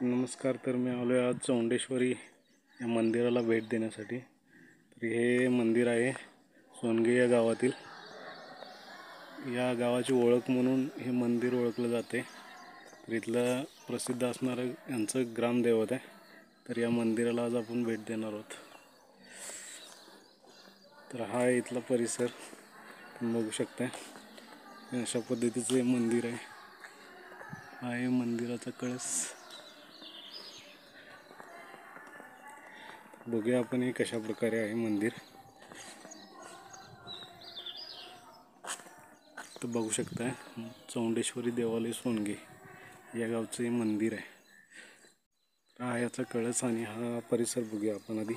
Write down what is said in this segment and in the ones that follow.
नमस्कार. तर मी आलो आहे आज चौंडेश्वरी या मंदिराला भेट देण्यासाठी. तर हे मंदिर आहे सोनगे या गावातील. या गावाची ओळख म्हणून हे मंदिर ओळखलं जाते. तर इथलं प्रसिद्ध असणारं यांचं ग्रामदैवत आहे. तर या मंदिराला आज आपण भेट देणार आहोत. तर हा आहे इथला परिसर, तुम्ही बघू शकता. अशा पद्धतीचं हे मंदिर आहे. हा आहे मंदिराचा कळस. बघूया आपण हे कशा प्रकारे आहे मंदिर. तर बघू शकताय चौंडेश्वरी देवालय सोनगे या गावचं हे मंदिर आहे. हा याचा कळस आणि हा परिसर बघूया आपण आधी.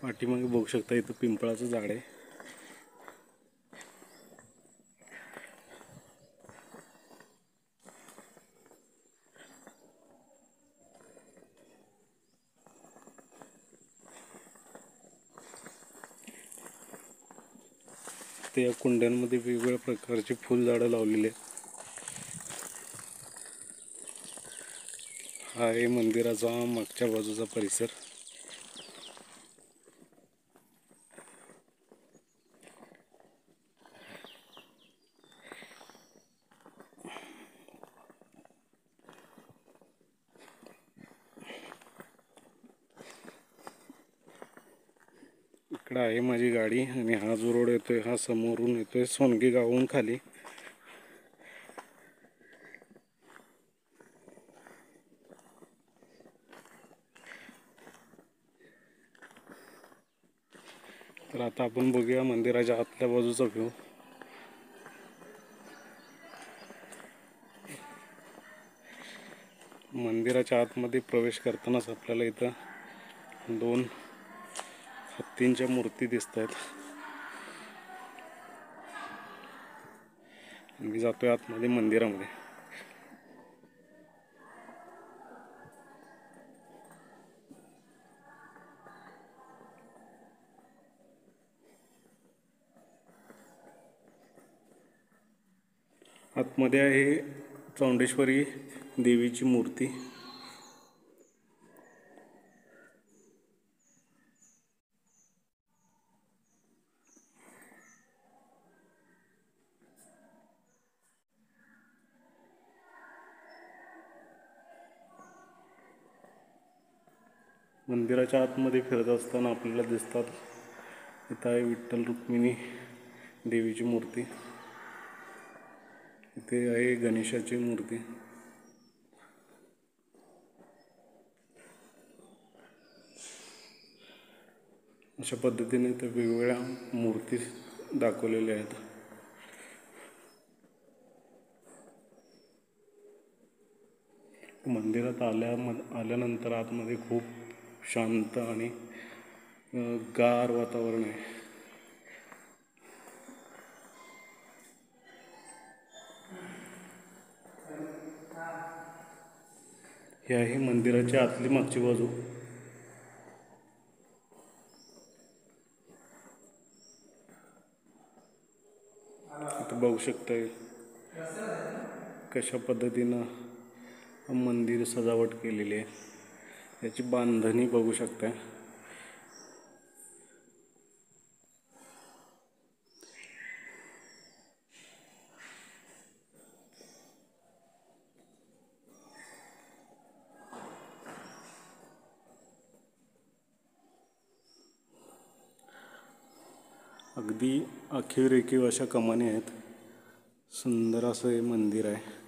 पाठीमागे बघू शकता इथं पिंपळाचं झाड आहे. ते या कुंड्यांमध्ये वेगवेगळ्या प्रकारची फुलझाडं लावलेली आहेत. हा आहे मंदिराचा मागच्या बाजूचा परिसर. इकडं आहे माझी गाडी आणि हा जो रोड येतोय हा समोरून येतोय सोनगे गावाहून खाली. तर आता आपण बघूया मंदिराच्या आतल्या बाजूचा व्ह्यू. मंदिराच्या आतमध्ये प्रवेश करतानाच आपल्याला इथं 2 हत्तींच्या मूर्ती दिसत आहेत. मी जातोय आतमध्ये मंदिरामध्ये. आतमध्ये आहे चौंडेश्वरी देवीची मूर्ती. मंदिराच्या आतमध्ये फिरत असताना आपल्याला दिसतात इथं आहे विठ्ठल रुक्मिणी देवीची मूर्ती. इथे आहे गणेशाची मूर्ती. अशा पद्धतीने इथे वेगवेगळ्या मूर्ती दाखवलेल्या आहेत. मंदिरात आल्यानंतर आतमध्ये खूप शांत आणि गार वातावरण आहे. ही आहे मंदिराची आतली मागची बाजू. इथं बघू शकताय कशा पद्धतीनं मंदिर सजावट केलेली आहे. याची बांधणी बघू शकताय. अगदी आखीव अशा कमानी आहेत. सुंदर असं हे मंदिर आहे.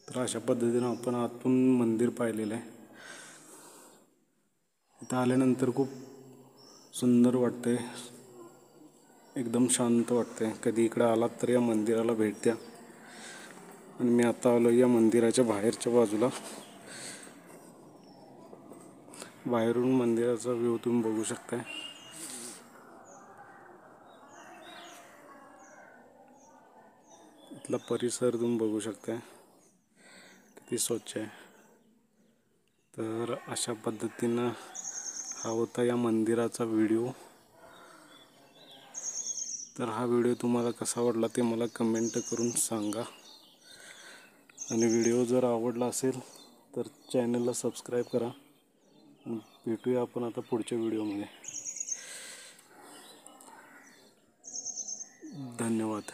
तर अशा पद्धतीनं आपण आतून मंदिर पाहिलेलं आहे. इथं आल्यानंतर खूप सुंदर वाटतंय, एकदम शांत वाटतंय. कधी इकडं आलात तर या मंदिराला भेट द्या. आणि मी आता आलो या मंदिराच्या बाहेरच्या बाजूला. बाहेरून मंदिराचा व्ह्यू तुम्ही बघू शकताय. इथला परिसर तुम्ही बघू शकताय किती स्वच्छ आहे. तर अशा पद्धतीनं हा होता या मंदिराचा व्हिडिओ. तर हा व्हिडिओ तुम्हाला कसा वाटला ते मला कमेंट करून सांगा. आणि व्हिडिओ जर आवडला असेल तर चॅनलला सबस्क्राईब करा. भेटूया आपण आता पुढच्या व्हिडिओमध्ये. धन्यवाद.